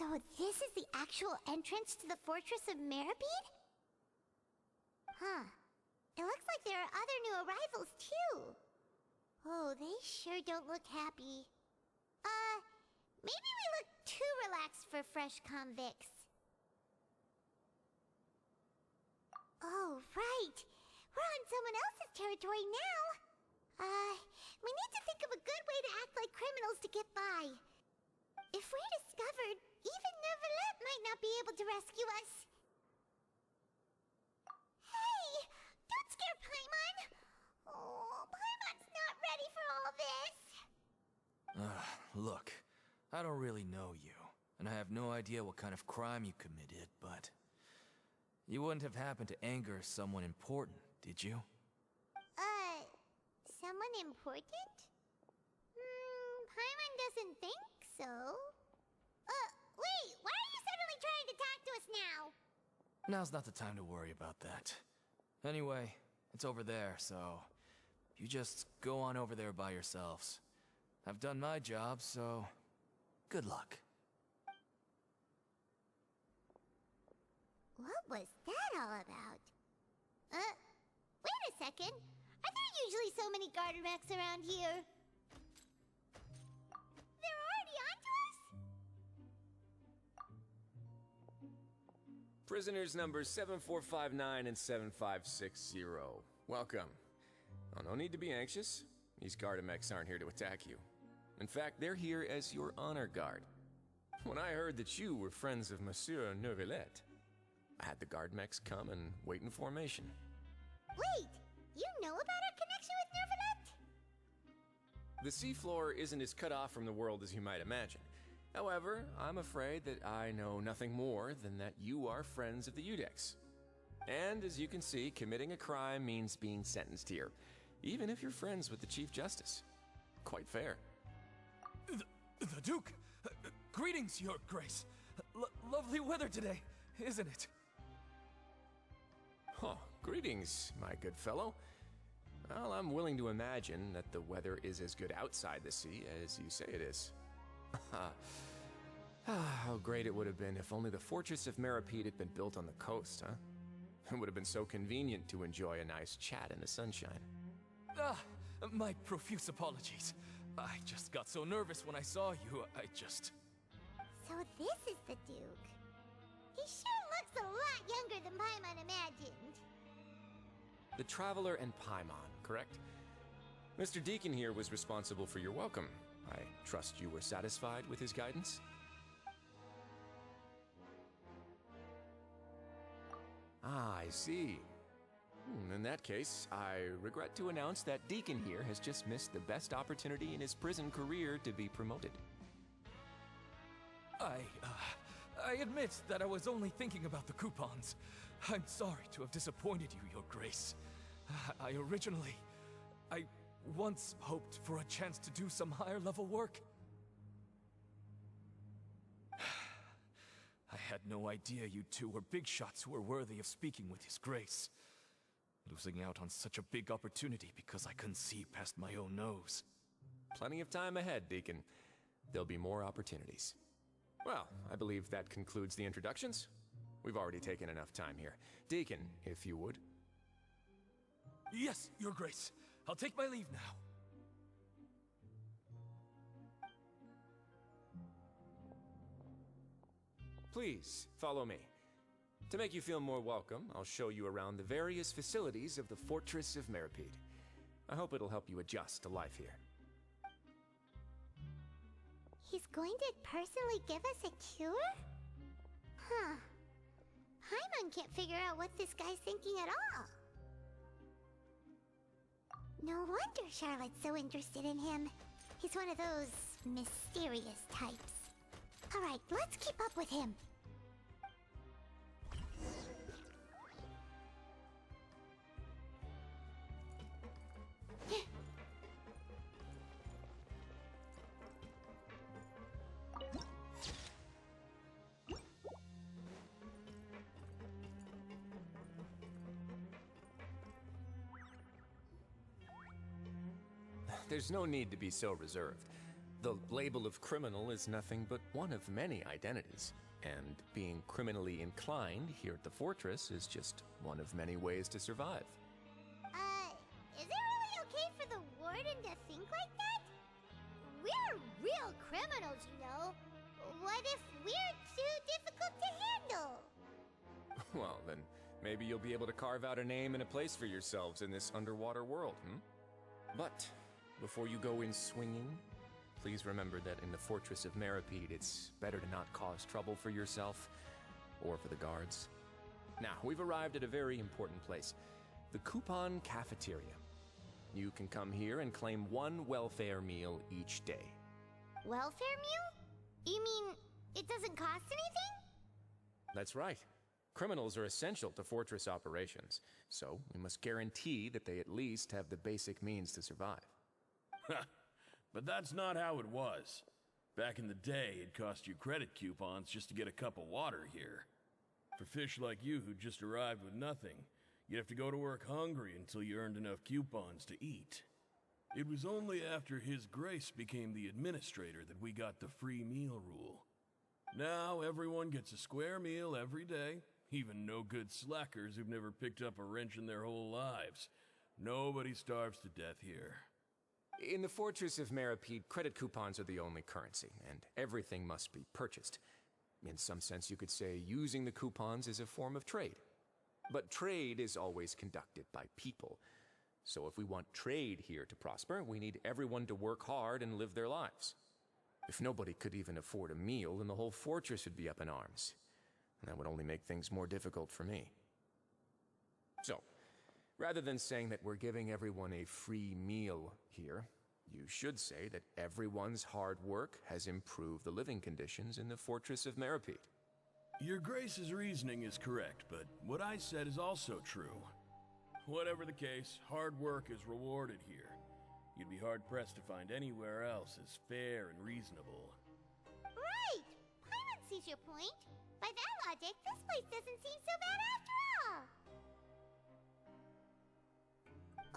So this is the actual entrance to the Fortress of Meripede? Huh. It looks like there are other new arrivals, too. Oh, they sure don't look happy. Maybe we look too relaxed for fresh convicts. Oh, right. We're on someone else's territory now. We need to think of a good way to act like criminals to get by. If we're discovered, even Neuvillette might not be able to rescue us. Hey! Don't scare Paimon! Oh, Paimon's not ready for all this! Look, I don't really know you, and I have no idea what kind of crime you committed, but... You wouldn't have happened to anger someone important, did you? Someone important? Paimon doesn't think so. Wait, why are you suddenly trying to talk to us now? Now's not the time to worry about that. Anyway, it's over there, so... You just go on over there by yourselves. I've done my job, so... Good luck. What was that all about? Wait a second. Are there usually so many garter mechs around here? They're already onto us? Prisoners numbers 7459 and 7560. Welcome. Oh, no need to be anxious. These Gardamex aren't here to attack you. In fact, they're here as your honor guard. When I heard that you were friends of Monsieur Neuvillette, I had the Guardmex come and wait in formation. Wait! You know about our connection with Neuvillette? The seafloor isn't as cut off from the world as you might imagine. However, I'm afraid that I know nothing more than that you are friends of the Udex. And as you can see, committing a crime means being sentenced here, even if you're friends with the Chief Justice. Quite fair. The Duke! Greetings, Your Grace. Lovely weather today, isn't it? Oh, greetings, my good fellow. Well, I'm willing to imagine that the weather is as good outside the sea as you say it is. How great it would have been if only the Fortress of Meripede had been built on the coast, huh? It would have been so convenient to enjoy a nice chat in the sunshine. My profuse apologies. I just got so nervous when I saw you, So this is the Duke. He sure looks a lot younger than Paimon imagined. The Traveler and Paimon, correct? Mr. Deacon here was responsible for your welcome. I trust you were satisfied with his guidance? Ah, I see. In that case, I regret to announce that Deacon here has just missed the best opportunity in his prison career to be promoted. I admit that I was only thinking about the coupons. I'm sorry to have disappointed you, Your Grace. I once hoped for a chance to do some higher-level work. I had no idea you two were big shots who were worthy of speaking with His Grace. Losing out on such a big opportunity because I couldn't see past my own nose. Plenty of time ahead, Deacon. There'll be more opportunities. Well, I believe that concludes the introductions. We've already taken enough time here. Deacon, if you would. Yes, Your Grace. I'll take my leave now. Please, follow me. To make you feel more welcome, I'll show you around the various facilities of the Fortress of Meripede. I hope it'll help you adjust to life here. He's going to personally give us a cure? Huh. Paimon can't figure out what this guy's thinking at all. No wonder Charlotte's so interested in him. He's one of those mysterious types. Alright, let's keep up with him. There's no need to be so reserved. The label of criminal is nothing but one of many identities, and being criminally inclined here at the Fortress is just one of many ways to survive. Is it really okay for the Warden to think like that? We're real criminals, you know. What if we're too difficult to handle? Well, then maybe you'll be able to carve out a name and a place for yourselves in this underwater world, But before you go in swinging, please remember that in the Fortress of Meripede, it's better to not cause trouble for yourself or for the guards. Now, we've arrived at a very important place, the Coupon Cafeteria. You can come here and claim one welfare meal each day. Welfare meal? You mean it doesn't cost anything? That's right. Criminals are essential to Fortress operations, so we must guarantee that they at least have the basic means to survive. But that's not how it was. Back in the day, it cost you credit coupons just to get a cup of water here. For fish like you who just arrived with nothing, you'd have to go to work hungry until you earned enough coupons to eat. It was only after His Grace became the administrator that we got the free meal rule. Now everyone gets a square meal every day, even no good slackers who've never picked up a wrench in their whole lives. Nobody starves to death here. In the Fortress of Meripede, credit coupons are the only currency, and everything must be purchased. In some sense, you could say using the coupons is a form of trade. But trade is always conducted by people. So if we want trade here to prosper, we need everyone to work hard and live their lives. If nobody could even afford a meal, then the whole fortress would be up in arms. And that would only make things more difficult for me. So, rather than saying that we're giving everyone a free meal here, You should say that everyone's hard work has improved the living conditions in the Fortress of Meripede. Your Grace's reasoning is correct, but what I said is also true. Whatever the case, hard work is rewarded here. You'd be hard-pressed to find anywhere else as fair and reasonable. Right! Paimon sees your point. By that logic, this place doesn't seem so bad after all.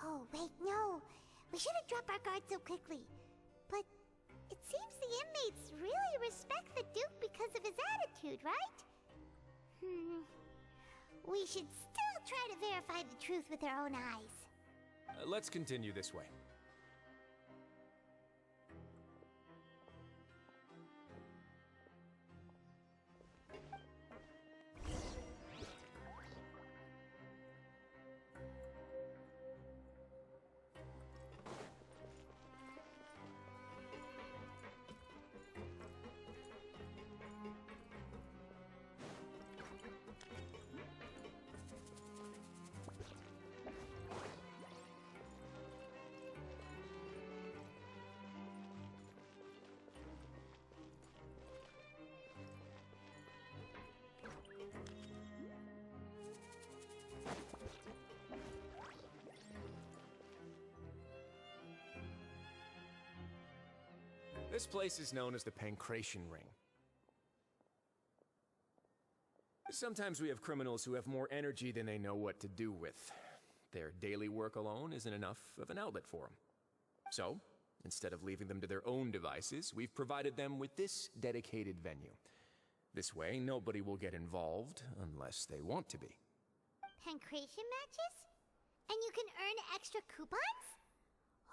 Oh, wait, no. We shouldn't drop our guard so quickly. But it seems the inmates really respect the Duke because of his attitude, right? We should still try to verify the truth with our own eyes. Let's continue this way. This place is known as the Pancration Ring. Sometimes we have criminals who have more energy than they know what to do with. Their daily work alone isn't enough of an outlet for them. So, instead of leaving them to their own devices, we've provided them with this dedicated venue. This way, nobody will get involved unless they want to be. Pancration matches? And you can earn extra coupons?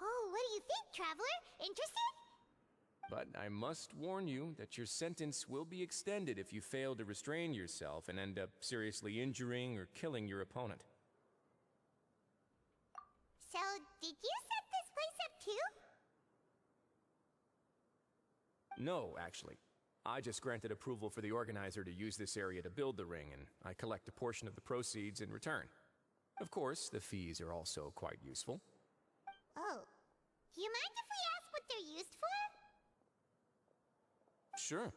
Oh, what do you think, traveler? Interested? But I must warn you that your sentence will be extended if you fail to restrain yourself and end up seriously injuring or killing your opponent. So, did you set this place up too? No, actually. I just granted approval for the organizer to use this area to build the ring, and I collect a portion of the proceeds in return. Of course, the fees are also quite useful. Oh. Do you mind if we ask what they're used for? Sure.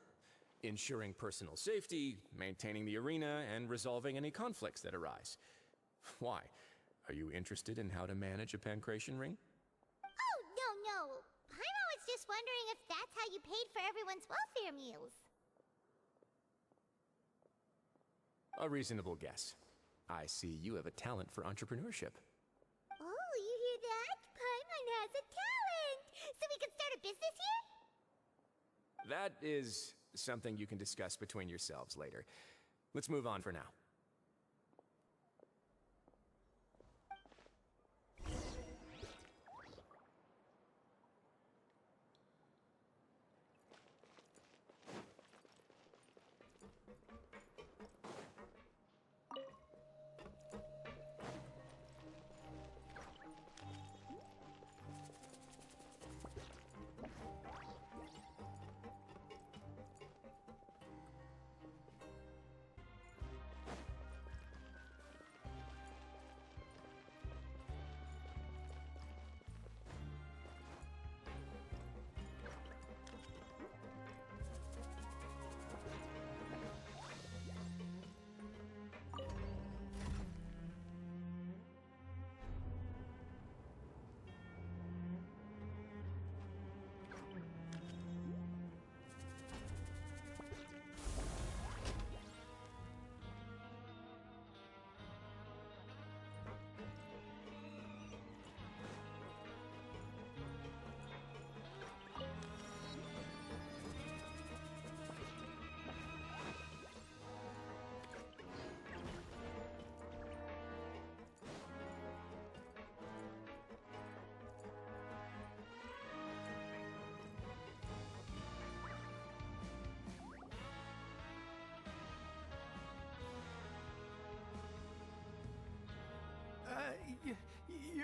Ensuring personal safety, maintaining the arena, and resolving any conflicts that arise. Why? Are you interested in how to manage a pancration ring? Oh, no. Paimon was just wondering if that's how you paid for everyone's welfare meals. A reasonable guess. I see you have a talent for entrepreneurship. Oh, you hear that? Paimon has a talent! So we can start a business here? That is something you can discuss between yourselves later. Let's move on for now.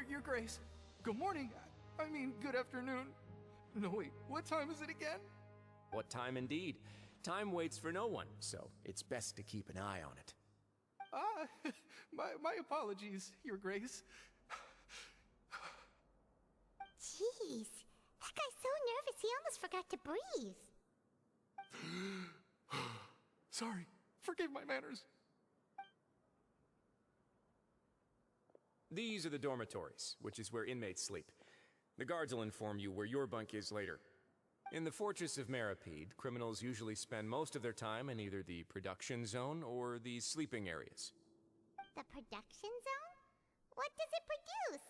Your Grace. Good morning. I mean, good afternoon. No, wait, what time is it again? What time indeed? Time waits for no one, so it's best to keep an eye on it. My apologies, Your Grace. Jeez, That guy's so nervous he almost forgot to breathe. Sorry. Forgive my manners. These are the dormitories, which is where inmates sleep. The guards will inform you where your bunk is later. In the Fortress of Meripede, criminals usually spend most of their time in either the production zone or the sleeping areas. The production zone? What does it produce?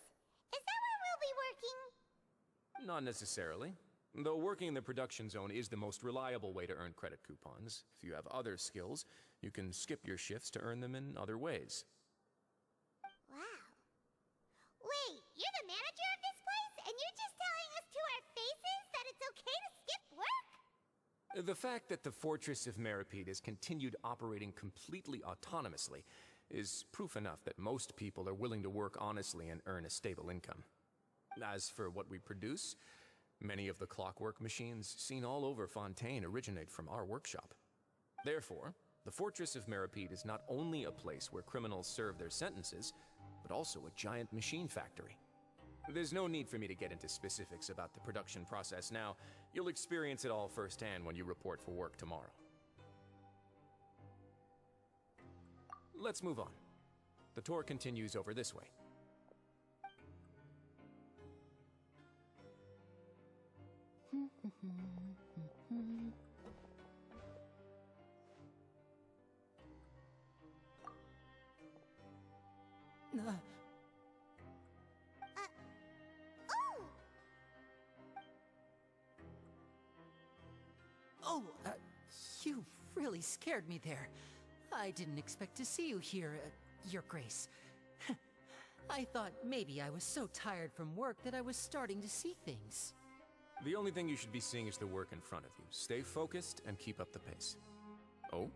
Is that where we'll be working? Not necessarily. Though working in the production zone is the most reliable way to earn credit coupons, if you have other skills, you can skip your shifts to earn them in other ways. Wow. Wait, you're the manager of this place, and you're just telling us to our faces that it's okay to skip work? The fact that the Fortress of Meripede has continued operating completely autonomously is proof enough that most people are willing to work honestly and earn a stable income. As for what we produce, many of the clockwork machines seen all over Fontaine originate from our workshop. Therefore, the Fortress of Meripede is not only a place where criminals serve their sentences, but also a giant machine factory. There's no need for me to get into specifics about the production process now. You'll experience it all firsthand when you report for work tomorrow. Let's move on. The tour continues over this way. Oh, you really scared me there. I didn't expect to see you here, Your Grace. I thought maybe I was so tired from work that I was starting to see things. The only thing you should be seeing is the work in front of you. Stay focused and keep up the pace. Oh?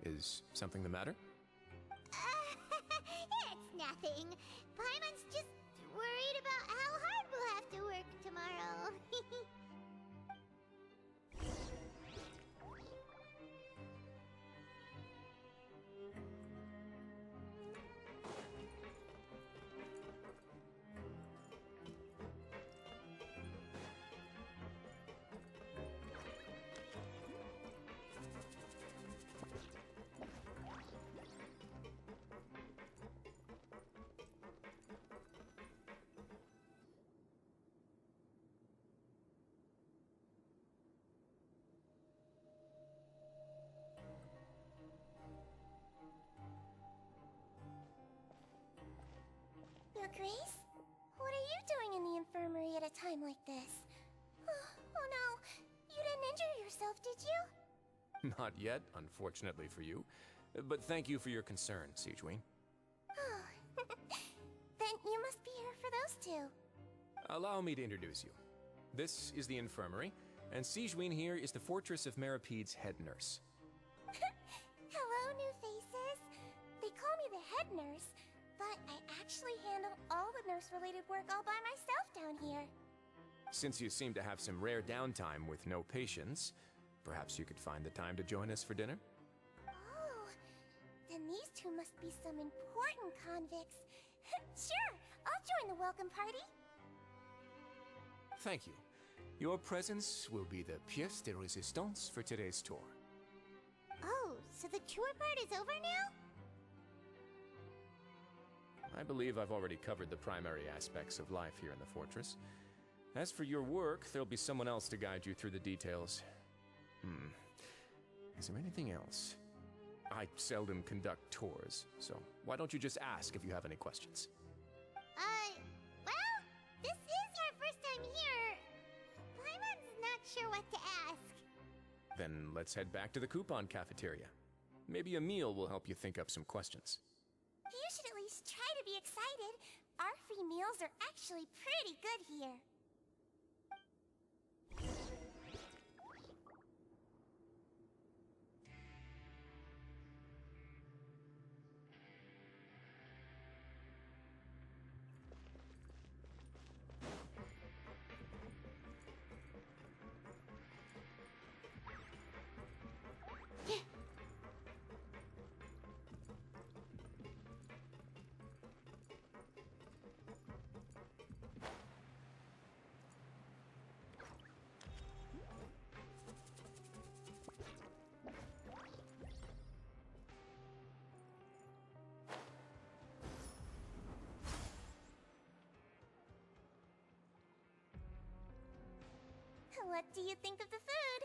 Is something the matter? It's nothing. Paimon's just worried about how hard we'll have to work tomorrow. Your Grace? What are you doing in the infirmary at a time like this? Oh no, you didn't injure yourself, did you? Not yet, unfortunately for you. But thank you for your concern, Sijween. Then you must be here for those two. Allow me to introduce you. This is the infirmary, and Sijween here is the Fortress of Meripede's head nurse. Hello, new faces. They call me the head nurse, but I actually handle all the nurse-related work all by myself down here. Since you seem to have some rare downtime with no patients, perhaps you could find the time to join us for dinner? Oh, then these two must be some important convicts. Sure, I'll join the welcome party. Thank you. Your presence will be the pièce de résistance for today's tour. Oh, so the tour part is over now? I believe I've already covered the primary aspects of life here in the fortress. As for your work, there'll be someone else to guide you through the details. Is there anything else? I seldom conduct tours, so why don't you just ask if you have any questions? Well, this is our first time here. Paimon's not sure what to ask. Then let's head back to the coupon cafeteria. Maybe a meal will help you think up some questions. You should at least try to be excited. Our free meals are actually pretty good here. What do you think of the food?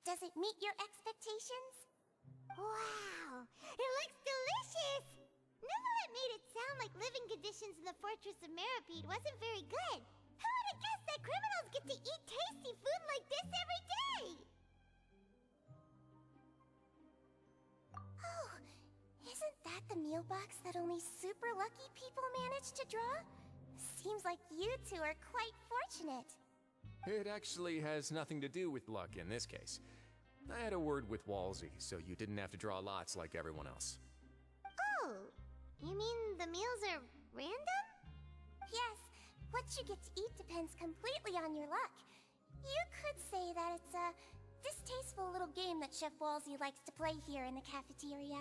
Does it meet your expectations? Wow, it looks delicious! Neverlet made it sound like living conditions in the Fortress of Meripede wasn't very good. Who would have guessed that criminals get to eat tasty food like this every day? Oh, isn't that the meal box that only super lucky people manage to draw? Seems like you two are quite fortunate. It actually has nothing to do with luck in this case. I had a word with Walsey, so you didn't have to draw lots like everyone else. Oh, you mean the meals are random? Yes, what you get to eat depends completely on your luck. You could say that it's a distasteful little game that Chef Walsey likes to play here in the cafeteria.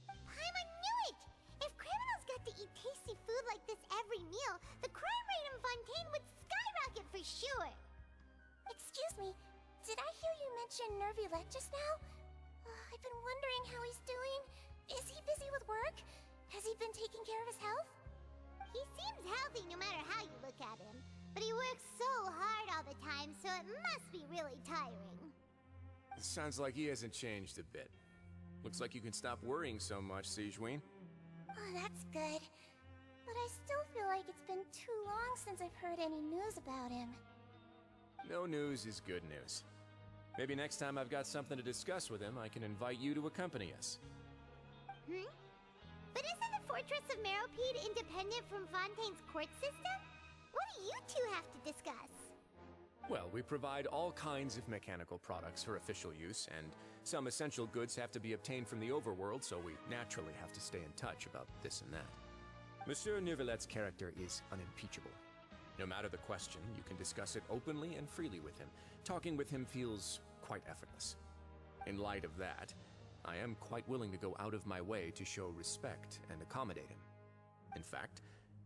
Paimon knew it! If criminals got to eat tasty food like this every meal, the crime rate in Fontaine would skyrocket for sure! Excuse me, did I hear you mention Nervulette just now? I've been wondering how he's doing. Is he busy with work? Has he been taking care of his health? He seems healthy no matter how you look at him. But he works so hard all the time, so it must be really tiring. Sounds like he hasn't changed a bit. Looks like you can stop worrying so much, Sigewinne. Oh, that's good. But I still feel like it's been too long since I've heard any news about him. No news is good news. Maybe next time I've got something to discuss with him, I can invite you to accompany us. But isn't the Fortress of Meripede independent from Fontaine's court system? What do you two have to discuss? Well, we provide all kinds of mechanical products for official use, and some essential goods have to be obtained from the overworld, so we naturally have to stay in touch about this and that. Monsieur Nervulet's character is unimpeachable. No matter the question, you can discuss it openly and freely with him. Talking with him feels quite effortless. In light of that, I am quite willing to go out of my way to show respect and accommodate him. In fact,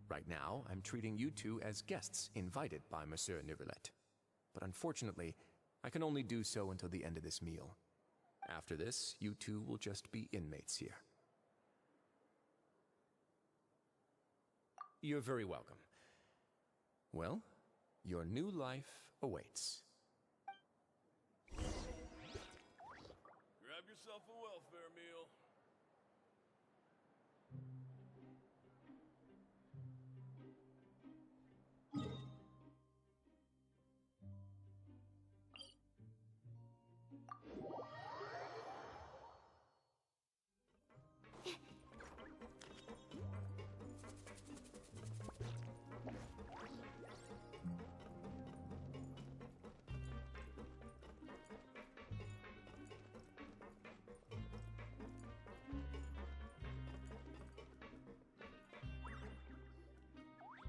right now, I'm treating you two as guests invited by Monsieur Nervulet. But unfortunately, I can only do so until the end of this meal. After this, you two will just be inmates here. You're very welcome. Well, your new life awaits. Grab yourself a welfare meal.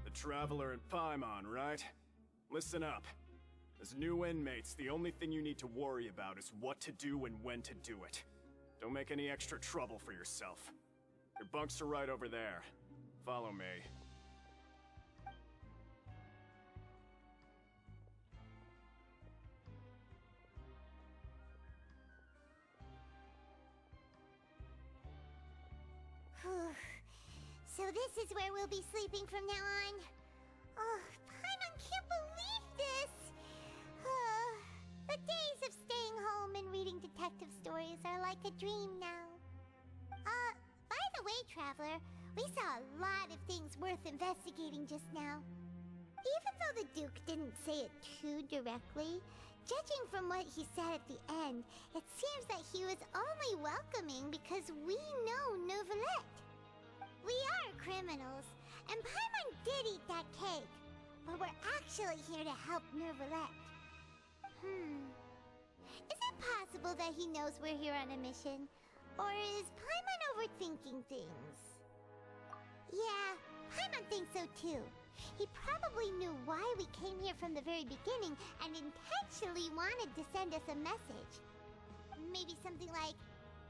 The Traveler and Paimon, right? Listen up. As new inmates, the only thing you need to worry about is what to do and when to do it. Don't make any extra trouble for yourself. Your bunks are right over there. Follow me. So this is where we'll be sleeping from now on. Oh, Paimon can't believe this! The days of staying home and reading detective stories are like a dream now. By the way, Traveler, we saw a lot of things worth investigating just now. Even though the Duke didn't say it too directly, judging from what he said at the end, it seems that he was only welcoming because we know Nervulet. We are criminals, and Paimon did eat that cake, but we're actually here to help Nervulet. Is it possible that he knows we're here on a mission? Or is Paimon overthinking things? Yeah, Paimon thinks so too. He probably knew why we came here from the very beginning and intentionally wanted to send us a message. Maybe something like,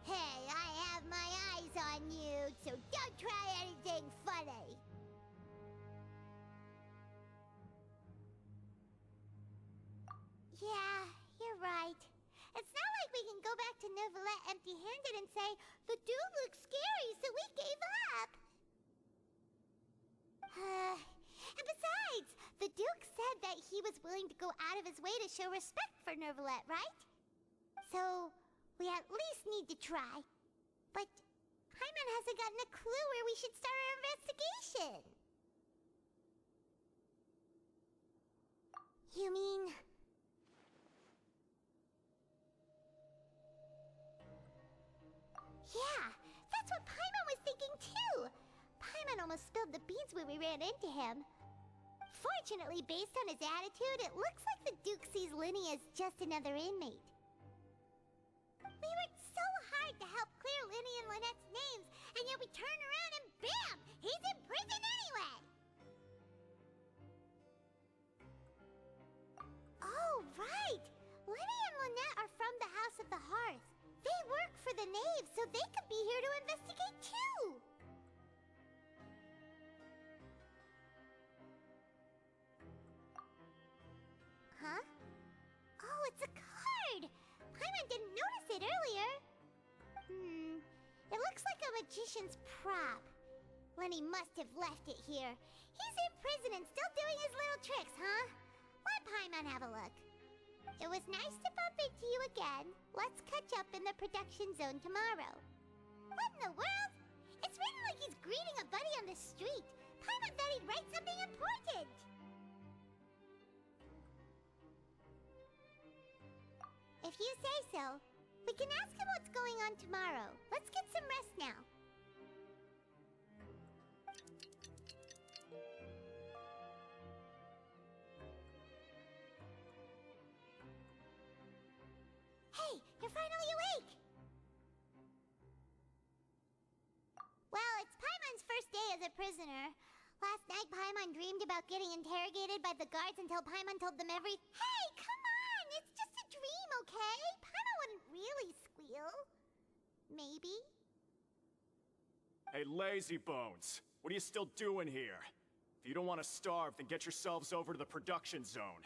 "Hey, I have my eyes on you, so don't try anything funny." Yeah, you're right. It's not like we can go back to Nervulet empty-handed and say, "The dude looks scary, so we gave up." And besides, the Duke said said that he was willing to go out of his way to show respect for Nervalet, right? So, we at least need to try. But Paimon hasn't gotten a clue where we should start our investigation. You mean... Yeah, that's what Paimon was thinking too! Paimon almost spilled the beans when we ran into him. Fortunately, based on his attitude, it looks like the Duke sees Linny as just another inmate. We worked so hard to help clear Linny and Lynette's names, and yet we turn around and bam! He's in prison anyway! Oh, right! Linny and Lynette are from the House of the Hearth. They work for the Knave, so they could be here to investigate too! Huh? Oh, it's a card! Paimon didn't notice it earlier. It looks like a magician's prop. Lenny must have left it here. He's in prison and still doing his little tricks, huh? Let Paimon have a look. It was nice to bump into you again. Let's catch up in the production zone tomorrow. What in the world? It's written like he's greeting a buddy on the street. Paimon thought he'd write something important. If you say so, we can ask him what's going on tomorrow. Let's get some rest now. Hey, you're finally awake! Well, it's Paimon's first day as a prisoner. Last night, Paimon dreamed about getting interrogated by the guards until Paimon told them every— Hey, come on! It's just a dream, okay? Paimon wouldn't really squeal. Maybe? Hey, lazy bones! What are you still doing here? If you don't want to starve, then get yourselves over to the production zone.